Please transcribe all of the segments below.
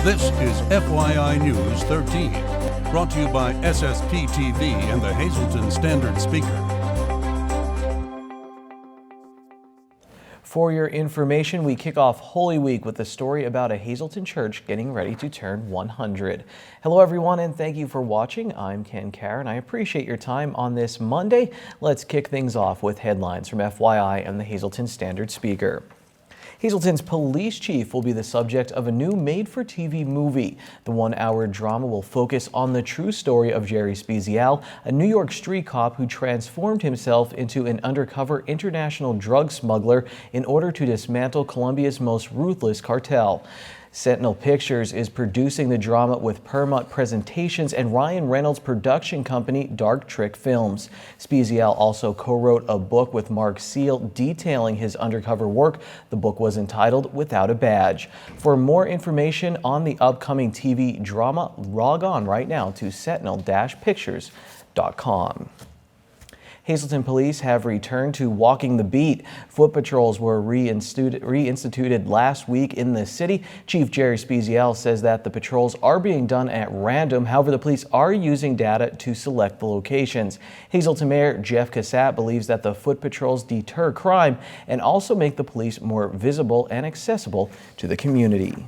This is FYI News 13, brought to you by SSPTV and the Hazleton Standard Speaker. For your information, we kick off Holy Week with a story about a Hazleton church getting ready to turn 100. Hello everyone, and thank you for watching. I'm Ken Carr, and I appreciate your time on this Monday. Let's kick things off with headlines from FYI and the Hazleton Standard Speaker. Hazleton's police chief will be the subject of a new made-for-TV movie. The one-hour drama will focus on the true story of Jerry Spezial, a New York street cop who transformed himself into an undercover international drug smuggler in order to dismantle Colombia's most ruthless cartel. Sentinel Pictures is producing the drama with Paramount Presentations and Ryan Reynolds' production company Dark Trick Films. Spezial also co-wrote a book with Mark Seal detailing his undercover work. The book was entitled Without a Badge. For more information on the upcoming TV drama, log on right now to sentinel-pictures.com. Hazleton police have returned to walking the beat. Foot patrols were reinstituted last week in the city. Chief Jerry Spezial says that the patrols are being done at random. However, the police are using data to select the locations. Hazleton Mayor Jeff Cassat believes that the foot patrols deter crime and also make the police more visible and accessible to the community.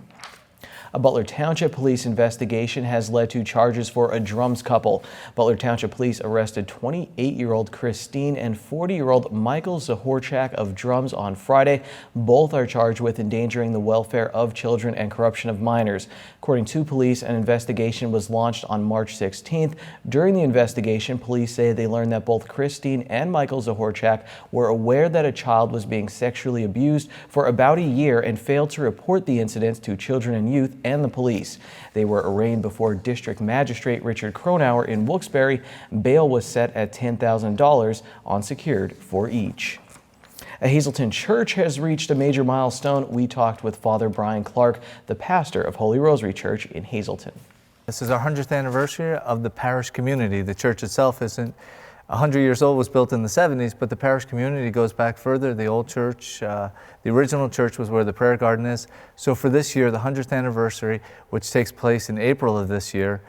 A Butler Township police investigation has led to charges for a drums couple. Butler Township police arrested 28-year-old Christine and 40-year-old Michael Zahorchak of drums on Friday. Both are charged with endangering the welfare of children and corruption of minors. According to police, an investigation was launched on March 16th. During the investigation, police say they learned that both Christine and Michael Zahorchak were aware that a child was being sexually abused for about a year and failed to report the incidents to children and youth and the police. They were arraigned before District Magistrate Richard Cronauer in Wilkes-Barre. Bail was set at $10,000 unsecured for each. A Hazleton church has reached a major milestone. We talked with Father Brian Clark, the pastor of Holy Rosary Church in Hazleton. This is our 100th anniversary of the parish community. The church itself isn't 100 years old, was built in the 70s, but the parish community goes back further. The old church, the original church was where the prayer garden is. So for this year, the 100th anniversary, which takes place in April of this year,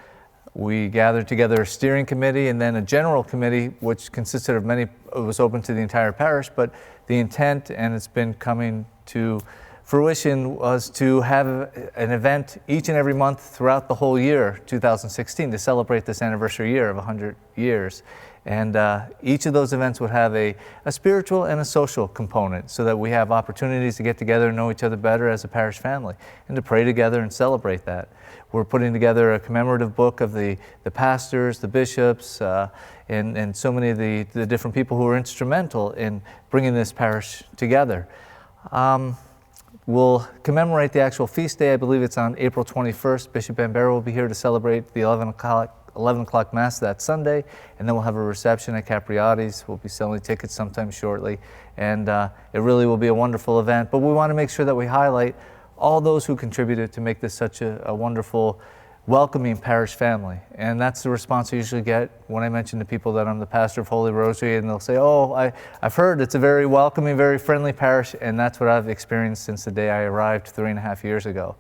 we gathered together a steering committee and then a general committee, which consisted of many, it was open to the entire parish, but the intent, and it's been coming to fruition, was to have an event each and every month throughout the whole year, 2016, to celebrate this anniversary year of 100 years. And each of those events would have a spiritual and a social component so that we have opportunities to get together and know each other better as a parish family and to pray together and celebrate that. We're putting together a commemorative book of the pastors, the bishops, and so many of the different people who were instrumental in bringing this parish together. We'll commemorate the actual feast day. I believe it's on April 21st. Bishop Bambera will be here to celebrate the 11 o'clock Mass that Sunday, and then we'll have a reception at Capriati's. We'll be selling tickets sometime shortly, and it really will be a wonderful event. But we want to make sure that we highlight all those who contributed to make this such a wonderful, welcoming parish family. And that's the response I usually get when I mention to people that I'm the pastor of Holy Rosary, and they'll say, oh, I've heard it's a very welcoming, very friendly parish, and that's what I've experienced since the day I arrived 3.5 years ago.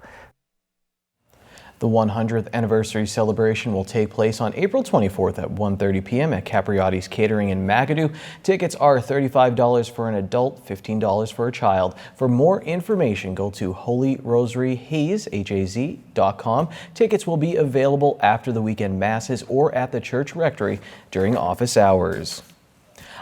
The 100th anniversary celebration will take place on April 24th at 1:30 p.m. at Capriati's Catering in McAdoo. Tickets are $35 for an adult, $15 for a child. For more information, go to holyrosaryhaz.com. Tickets will be available after the weekend masses or at the church rectory during office hours.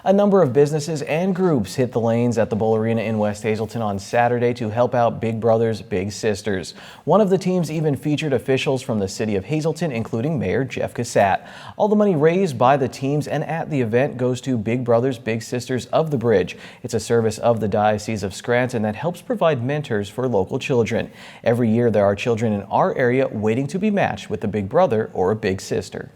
A number of businesses and groups hit the lanes at the Bowl Arena in West Hazleton on Saturday to help out Big Brothers Big Sisters. One of the teams even featured officials from the city of Hazleton, including Mayor Jeff Cassat. All the money raised by the teams and at the event goes to Big Brothers Big Sisters of the Bridge. It's a service of the Diocese of Scranton that helps provide mentors for local children. Every year there are children in our area waiting to be matched with a big brother or a big sister.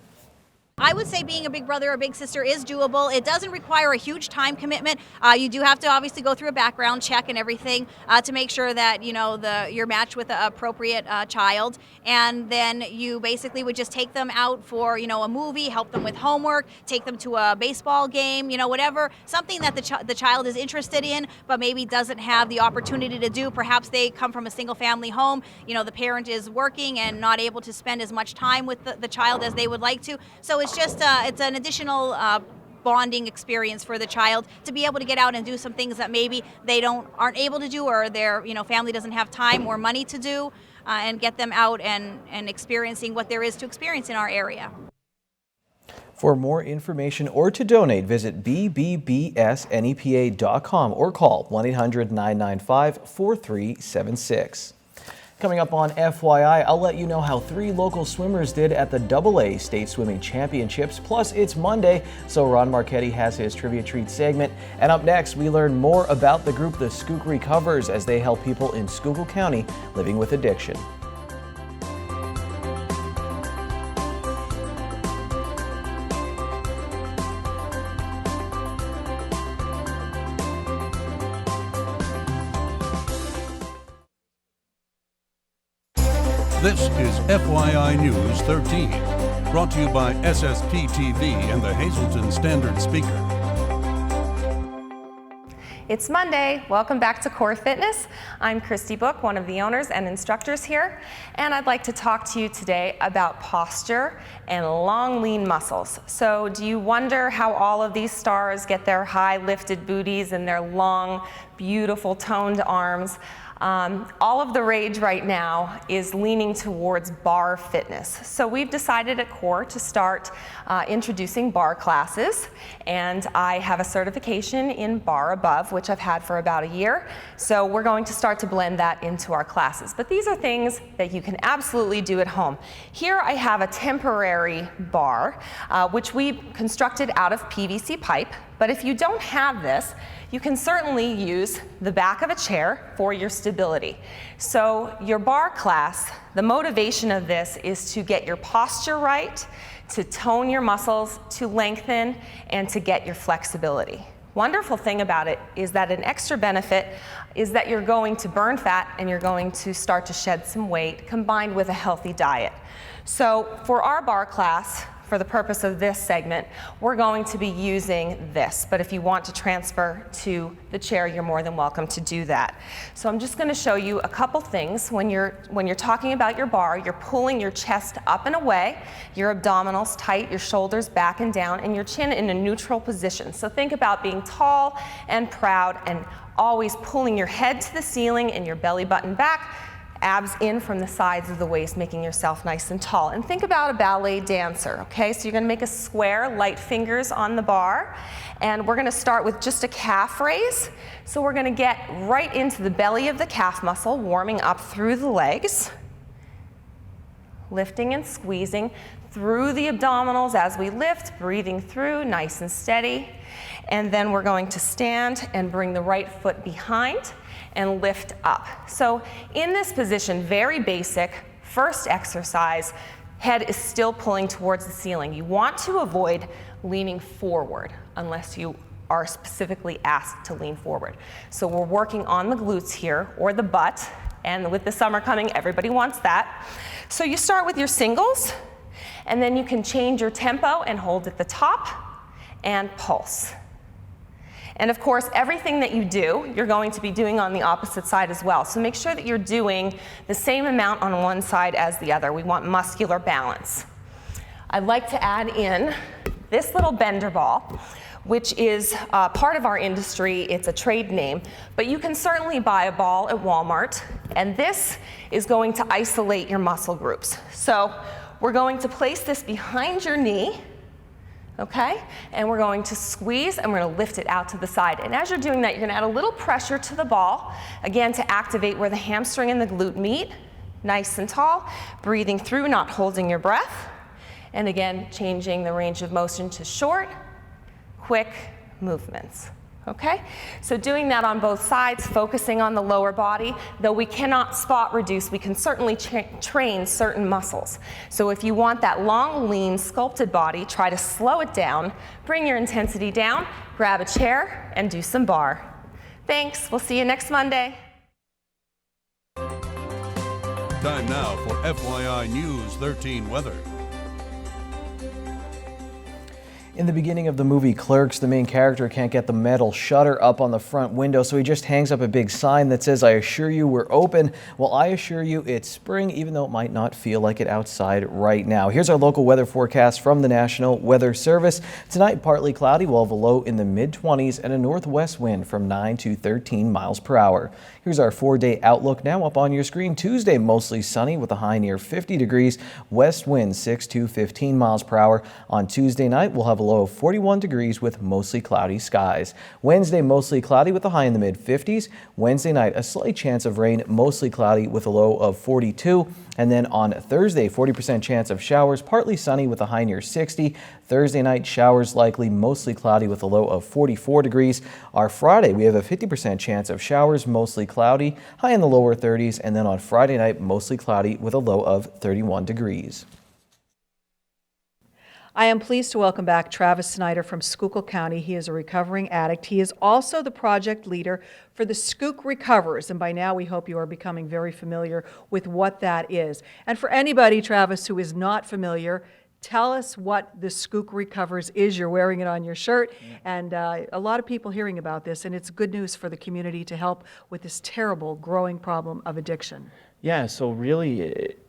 I would say being a big brother or big sister is doable. It doesn't require a huge time commitment. You do have to obviously go through a background check and everything to make sure that you're matched with the appropriate child, and then you basically would just take them out for a movie, help them with homework, take them to a baseball game, whatever, something that the child is interested in but maybe doesn't have the opportunity to do. Perhaps they come from a single family home, the parent is working and not able to spend as much time with the child as they would like to. So it's just it's an additional bonding experience for the child to be able to get out and do some things that maybe they aren't able to do, or their family doesn't have time or money to do, and get them out and experiencing what there is to experience in our area. For more information or to donate, visit bbbsnepa.com or call 1-800-995-4376. Coming up on FYI, I'll let you know how 3 local swimmers did at the AA State Swimming Championships. Plus, it's Monday, so Ron Marchetti has his Trivia Treat segment. And up next, we learn more about the group the Skook Recovers as they help people in Schuylkill County living with addiction. This is FYI News 13, brought to you by SSPTV and the Hazleton Standard Speaker. It's Monday. Welcome back to Core Fitness. I'm Christy Book, one of the owners and instructors here, and I'd like to talk to you today about posture and long, lean muscles. So do you wonder how all of these stars get their high lifted booties and their long, beautiful toned arms? All of the rage right now is leaning towards bar fitness. So we've decided at Core to start introducing bar classes, and I have a certification in bar above, which I've had for about a year. So we're going to start to blend that into our classes. But these are things that you can absolutely do at home. Here I have a temporary bar, which we constructed out of PVC pipe. But if you don't have this, you can certainly use the back of a chair for your stability. So your bar class, the motivation of this is to get your posture right, to tone your muscles, to lengthen, and to get your flexibility. Wonderful thing about it is that an extra benefit is that you're going to burn fat and you're going to start to shed some weight combined with a healthy diet. So for our bar class, for the purpose of this segment, we're going to be using this. But if you want to transfer to the chair, you're more than welcome to do that. So I'm just going to show you a couple things. When you're talking about your bar, you're pulling your chest up and away, your abdominals tight, your shoulders back and down, and your chin in a neutral position. So think about being tall and proud and always pulling your head to the ceiling and your belly button back, abs in from the sides of the waist, making yourself nice and tall. And think about a ballet dancer, okay? So you're gonna make a square, light fingers on the bar, and we're gonna start with just a calf raise. So we're gonna get right into the belly of the calf muscle, warming up through the legs, lifting and squeezing through the abdominals as we lift, breathing through, nice and steady. And then we're going to stand and bring the right foot behind and lift up. So in this position, very basic, first exercise, head is still pulling towards the ceiling. You want to avoid leaning forward unless you are specifically asked to lean forward. So we're working on the glutes here, or the butt, and with the summer coming, everybody wants that. So you start with your singles, and then you can change your tempo and hold at the top and pulse. And of course, everything that you do, you're going to be doing on the opposite side as well. So make sure that you're doing the same amount on one side as the other. We want muscular balance. I'd like to add in this little bender ball, which is part of our industry. It's a trade name, but you can certainly buy a ball at Walmart, and this is going to isolate your muscle groups. So we're going to place this behind your knee, okay? And we're going to squeeze and we're gonna lift it out to the side. And as you're doing that, you're gonna add a little pressure to the ball, again, to activate where the hamstring and the glute meet, nice and tall, breathing through, not holding your breath. And again, changing the range of motion to short, quick movements. Okay, so doing that on both sides, focusing on the lower body, though we cannot spot reduce, we can certainly train certain muscles. So if you want that long, lean, sculpted body, try to slow it down, bring your intensity down, grab a chair, and do some bar. Thanks, we'll see you next Monday. Time now for FYI News 13 weather. In the beginning of the movie Clerks, the main character can't get the metal shutter up on the front window, so he just hangs up a big sign that says, "I assure you we're open." Well, I assure you it's spring, even though it might not feel like it outside right now. Here's our local weather forecast from the National Weather Service. Tonight, partly cloudy. We'll have a low in the mid-20s and a northwest wind from 9 to 13 miles per hour. Here's our 4-day outlook now up on your screen. Tuesday, mostly sunny with a high near 50 degrees. West wind 6 to 15 miles per hour. On Tuesday night, we'll have a low of 41 degrees with mostly cloudy skies. Wednesday, mostly cloudy with a high in the mid-50s. Wednesday night, a slight chance of rain, mostly cloudy with a low of 42. And then on Thursday, 40% chance of showers, partly sunny with a high near 60. Thursday night, showers likely, mostly cloudy with a low of 44 degrees. Our Friday, we have a 50% chance of showers, mostly cloudy, high in the lower 30s. And then on Friday night, mostly cloudy with a low of 31 degrees. I am pleased to welcome back Travis Snyder from Schuylkill County. He is a recovering addict. He is also the project leader for the Skook Recovers, and by now we hope you are becoming very familiar with what that is. And for anybody, Travis, who is not familiar, tell us what the Skook Recovers is. You're wearing it on your shirt, and a lot of people hearing about this, and it's good news for the community to help with this terrible growing problem of addiction. Yeah, so really, it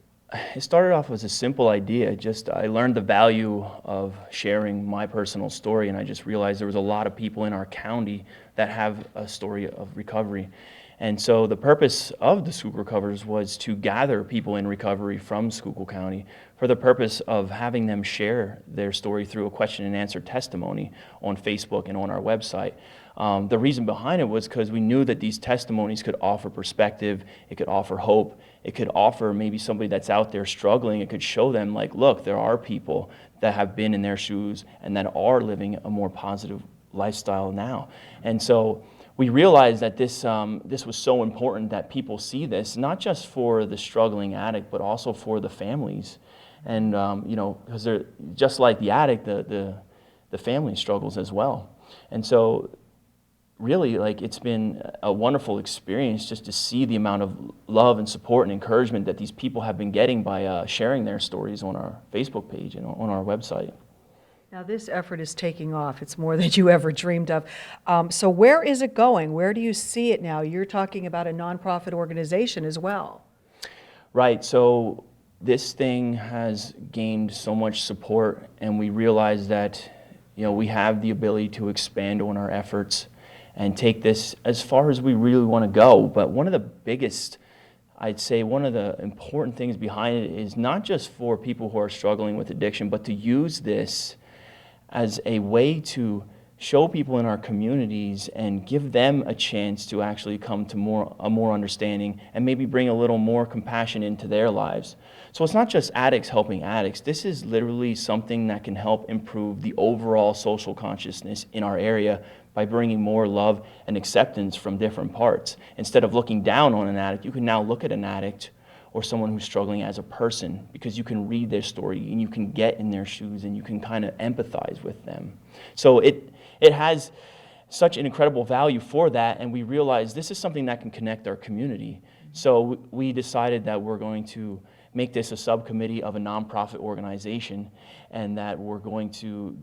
started off as a simple idea. I learned the value of sharing my personal story, and I just realized there was a lot of people in our county that have a story of recovery. And so the purpose of the Skook Recovers was to gather people in recovery from Schuylkill County for the purpose of having them share their story through a question and answer testimony on Facebook and on our website. The reason behind it was because we knew that these testimonies could offer perspective, it could offer hope, it could offer maybe somebody that's out there struggling, it could show them like, look, there are people that have been in their shoes and that are living a more positive lifestyle now. And so we realized that this was so important that people see this, not just for the struggling addict, but also for the families. And because they're just like the addict, the family struggles as well. And so really, it's been a wonderful experience just to see the amount of love and support and encouragement that these people have been getting by sharing their stories on our Facebook page and on our website. Now this effort is taking off. It's more than you ever dreamed of. So where is it going? Where do you see it now? You're talking about a nonprofit organization as well. Right, so this thing has gained so much support, and we realize that we have the ability to expand on our efforts and take this as far as we really want to go. But one of the biggest, I'd say one of the important things behind it is not just for people who are struggling with addiction, but to use this as a way to show people in our communities and give them a chance to actually come to a more understanding and maybe bring a little more compassion into their lives. So it's not just addicts helping addicts. This is literally something that can help improve the overall social consciousness in our area by bringing more love and acceptance from different parts. Instead of looking down on an addict, you can now look at an addict or someone who's struggling as a person, because you can read their story and you can get in their shoes and you can kind of empathize with them. So it has such an incredible value for that, and we realize this is something that can connect our community. So we decided that we're going to make this a subcommittee of a nonprofit organization, and that we're going to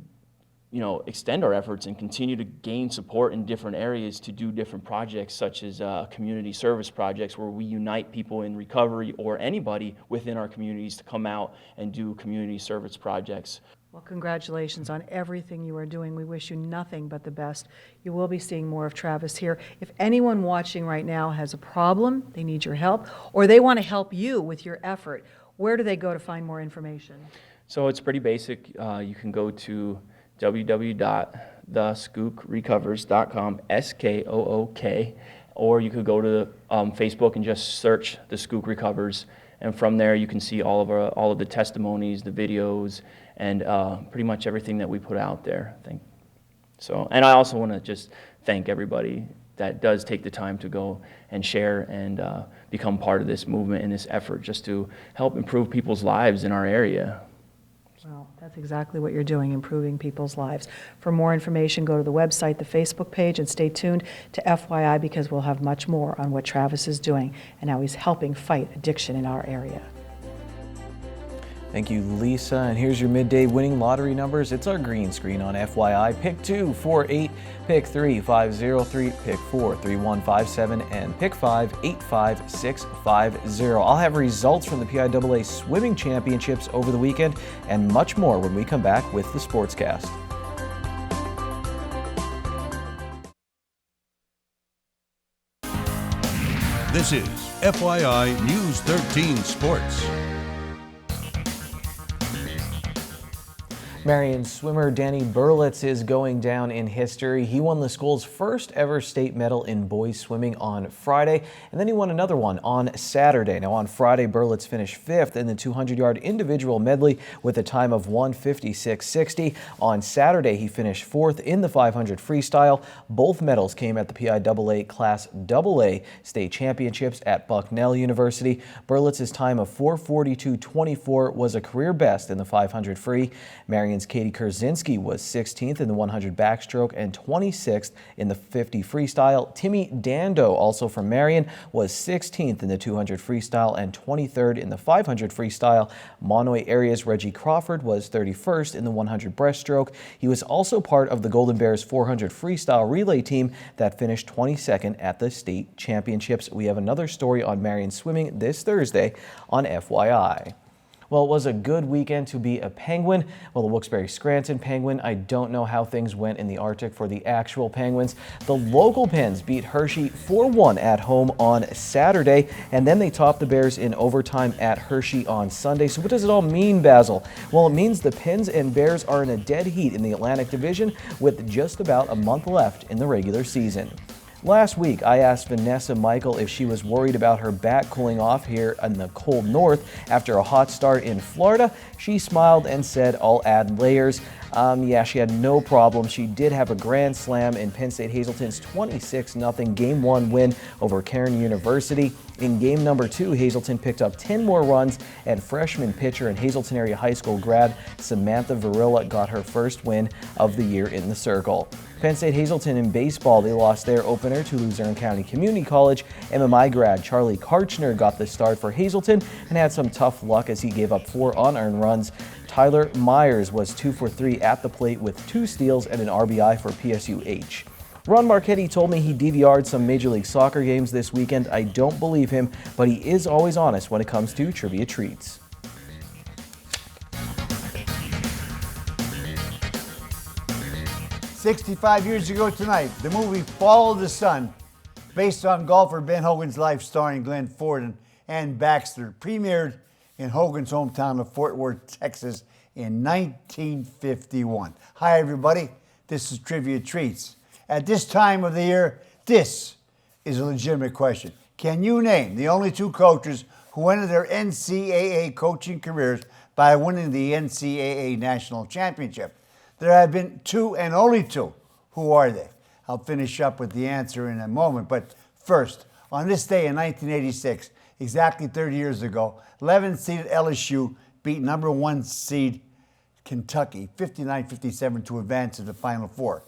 extend our efforts and continue to gain support in different areas to do different projects, such as community service projects where we unite people in recovery or anybody within our communities to come out and do community service projects. Well, congratulations on everything you are doing. We wish you nothing but the best. You will be seeing more of Travis here. If anyone watching right now has a problem, they need your help, or they want to help you with your effort, where do they go to find more information? So it's pretty basic. You can go to www.theskookrecovers.com, SKOOK, or you could go to Facebook and just search the Skook Recovers, and from there you can see all of the testimonies, the videos, and pretty much everything that we put out there. I think. So, and I also want to just thank everybody that does take the time to go and share and become part of this movement and this effort just to help improve people's lives in our area. Well, that's exactly what you're doing, improving people's lives. For more information, go to the website, the Facebook page, and stay tuned to FYI because we'll have much more on what Travis is doing and how he's helping fight addiction in our area. Thank you, Lisa. And here's your midday winning lottery numbers. It's our green screen on FYI. Pick 2, 4, 8, pick 3, 503, pick 4, 3157, and pick 5, 85650. I'll have results from the PIAA Swimming Championships over the weekend and much more when we come back with the Sportscast. This is FYI News 13 Sports. Marion swimmer Danny Berlitz is going down in history. He won the school's first ever state medal in boys swimming on Friday, and then he won another one on Saturday. Now on Friday, Berlitz finished 5th in the 200-yard individual medley with a time of 1:56.60. On Saturday, he finished 4th in the 500 freestyle. Both medals came at the PIAA Class AA state championships at Bucknell University. Berlitz's time of 4:42.24 was a career best in the 500 free. Marion's Katie Kurzinski was 16th in the 100 backstroke and 26th in the 50 freestyle. Timmy Dando, also from Marion, was 16th in the 200 freestyle and 23rd in the 500 freestyle. Monoy area's Reggie Crawford was 31st in the 100 breaststroke. He was also part of the Golden Bears 400 freestyle relay team that finished 22nd at the state championships. We have another story on Marion swimming this Thursday on FYI. Well, it was a good weekend to be a Penguin. Well, the Wilkes-Barre-Scranton Penguin, I don't know how things went in the Arctic for the actual Penguins. The local Pens beat Hershey 4-1 at home on Saturday, and then they topped the Bears in overtime at Hershey on Sunday. So what does it all mean, Basil? Well, it means the Pens and Bears are in a dead heat in the Atlantic Division with just about a month left in the regular season. Last week, I asked Vanessa Michael if she was worried about her back cooling off here in the cold north after a hot start in Florida. She smiled and said, "I'll add layers." Yeah, she had no problem. She did have a grand slam in Penn State Hazelton's 26-0 Game 1 win over Cairn University. In Game number 2, Hazelton picked up 10 more runs, and freshman pitcher and Hazelton area high school grad Samantha Varilla got her first win of the year in the circle. Penn State Hazelton in baseball, they lost their opener to Luzerne County Community College. MMI grad Charlie Karchner got the start for Hazelton and had some tough luck as he gave up 4 unearned runs. Tyler Myers was 2 for 3 at the plate with 2 steals and an RBI for PSUH. Ron Marchetti told me he DVR'd some Major League Soccer games this weekend. I don't believe him, but he is always honest when it comes to trivia treats. "65 years ago tonight, the movie Follow the Sun, based on golfer Ben Hogan's life starring Glenn Ford and Ann Baxter, premiered in Hogan's hometown of Fort Worth, Texas in 1951. Hi, everybody. This is Trivia Treats. At this time of the year, this is a legitimate question. Can you name the only 2 coaches who ended their NCAA coaching careers by winning the NCAA National Championship? There have been 2 and only 2. Who are they? I'll finish up with the answer in a moment. But first, on this day in 1986, exactly 30 years ago, 11th seeded LSU beat number 1 seed Kentucky 59-57 to advance to the Final Four.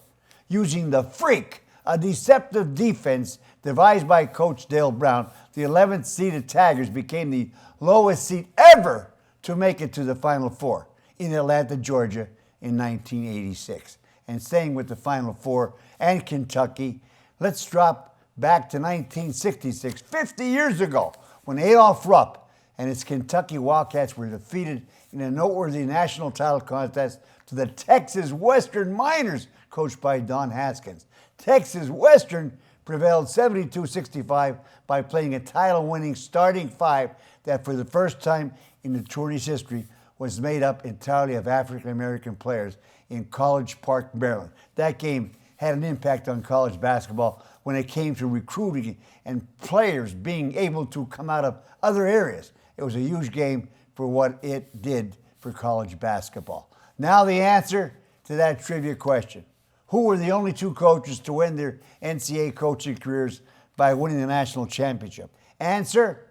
Using the freak, a deceptive defense devised by Coach Dale Brown, the 11th seeded Tigers became the lowest seed ever to make it to the Final Four in Atlanta, Georgia in 1986. And staying with the Final Four and Kentucky, let's drop back to 1966, 50 years ago, when Adolph Rupp and his Kentucky Wildcats were defeated in a noteworthy national title contest to the Texas Western Miners, coached by Don Haskins. Texas Western prevailed 72-65 by playing a title-winning starting 5 that for the first time in the tourney's history was made up entirely of African-American players in College Park, Maryland. That game had an impact on college basketball when it came to recruiting and players being able to come out of other areas. It was a huge game for what it did for college basketball. Now the answer to that trivia question. who were the only two coaches to win their NCAA coaching careers by winning the national championship? Answer,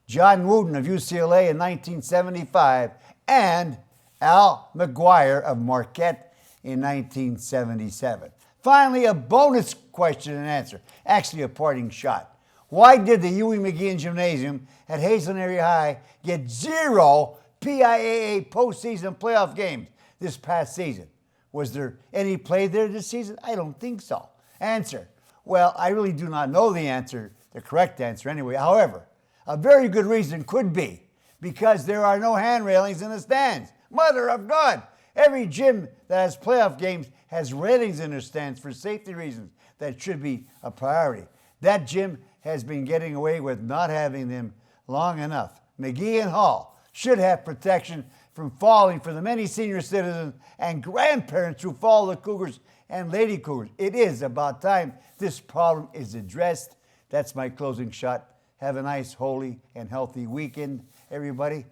John Wooden of UCLA in 1975 and Al McGuire of Marquette in 1977. Finally, a bonus question and answer, actually a parting shot. Why did the Huey McGeehan Gymnasium at Hazelton Area High get 0 PIAA postseason playoff games this past season? Was there any play there this season? I don't think so. Answer, well, I really do not know the answer, the correct answer anyway. However, a very good reason could be because there are no hand railings in the stands. Mother of God! Every gym that has playoff games has railings in their stands for safety reasons. That should be a priority. That gym has been getting away with not having them long enough. McGeehan Hall should have protection from falling for the many senior citizens and grandparents who follow the Cougars and Lady Cougars. It is about time this problem is addressed. That's my closing shot. Have a nice, holy, and healthy weekend, everybody.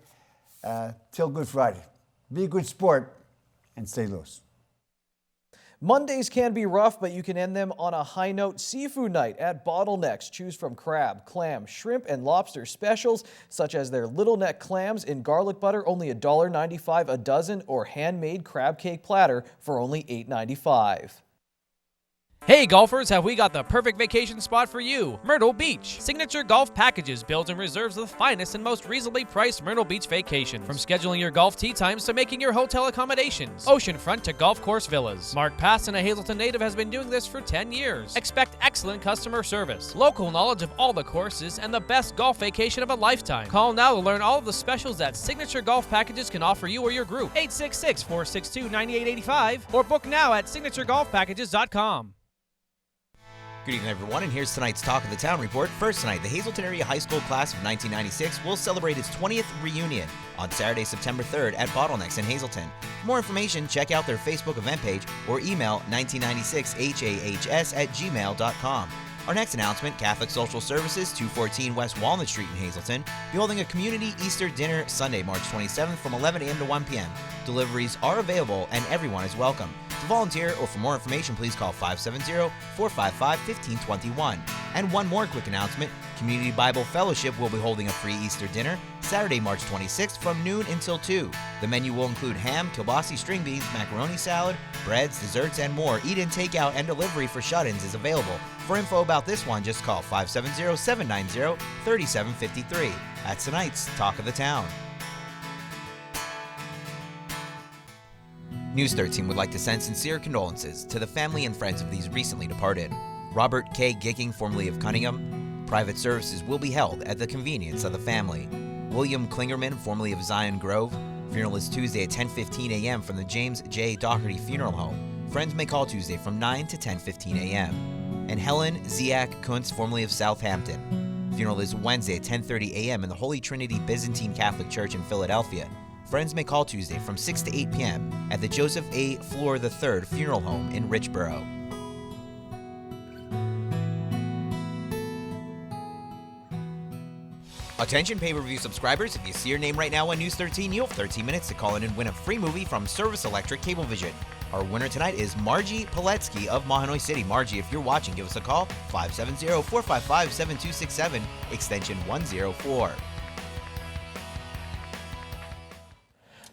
Till Good Friday. Be a good sport and stay loose. Mondays can be rough, but you can end them on a high note. Seafood night at Bottlenecks. Choose from crab, clam, shrimp, and lobster specials, such as their little neck clams in garlic butter, only $1.95 a dozen, or handmade crab cake platter for only $8.95. Hey golfers, have we got the perfect vacation spot for you? Myrtle Beach. Signature Golf Packages builds and reserves the finest and most reasonably priced Myrtle Beach vacations. From scheduling your golf tee times to making your hotel accommodations. Oceanfront to golf course villas. Mark Passon, a Hazelton native, has been doing this for 10 years. Expect excellent customer service, local knowledge of all the courses, and the best golf vacation of a lifetime. Call now to learn all of the specials that Signature Golf Packages can offer you or your group. 866-462-9885 or book now at signaturegolfpackages.com. Good evening, everyone, and here's tonight's Talk of the Town report. First tonight, the Hazelton Area High School class of 1996 will celebrate its 20th reunion on Saturday, September 3rd at Bottlenecks in Hazelton. For more information, check out their Facebook event page or email 1996hahs@gmail.com. Our next announcement, Catholic Social Services, 214 West Walnut Street in Hazelton, be holding a community Easter dinner Sunday, March 27th from 11 a.m. to 1 p.m. Deliveries are available and everyone is welcome. To volunteer or for more information, please call 570-455-1521. And one more quick announcement, Community Bible Fellowship will be holding a free Easter dinner Saturday, March 26th from noon until 2. The menu will include ham, kielbasa, string beans, macaroni salad, breads, desserts, and more. Eat-in, takeout, and delivery for shut-ins is available. For info about this one, just call 570-790-3753. That's tonight's Talk of the Town. News 13 would like to send sincere condolences to the family and friends of these recently departed. Robert K. Gicking, formerly of Cunningham. Private services will be held at the convenience of the family. William Klingerman, formerly of Zion Grove. Funeral is Tuesday at 10:15 a.m. from the James J. Doherty Funeral Home. Friends may call Tuesday from 9 to 10:15 a.m. And Helen Ziak Kuntz, formerly of Southampton. Funeral is Wednesday at 10:30 a.m. in the Holy Trinity Byzantine Catholic Church in Philadelphia. Friends may call Tuesday from 6 to 8 p.m. at the Joseph A. Floor III Funeral Home in Richboro. Attention pay-per-view subscribers, if you see your name right now on News 13, you have 13 minutes to call in and win a free movie from Service Electric Cablevision. Our winner tonight is Margie Piletsky of Mahanoy City. Margie, if you're watching, give us a call, 570-455-7267, extension 104.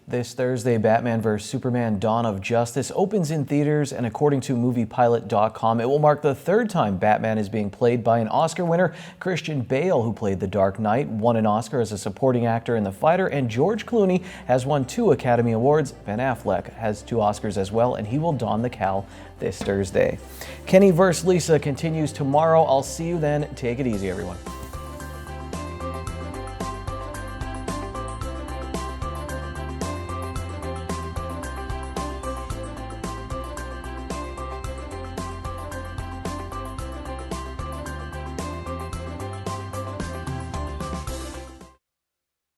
This Thursday, Batman vs. Superman: Dawn of Justice opens in theaters, and according to MoviePilot.com, it will mark the third time Batman is being played by an Oscar winner. Christian Bale, who played the Dark Knight, won an Oscar as a supporting actor in The Fighter, and George Clooney has won 2 Academy Awards. Ben Affleck has 2 Oscars as well, and he will don the cowl this Thursday. Kenny vs. Lisa continues tomorrow. I'll see you then. Take it easy, everyone.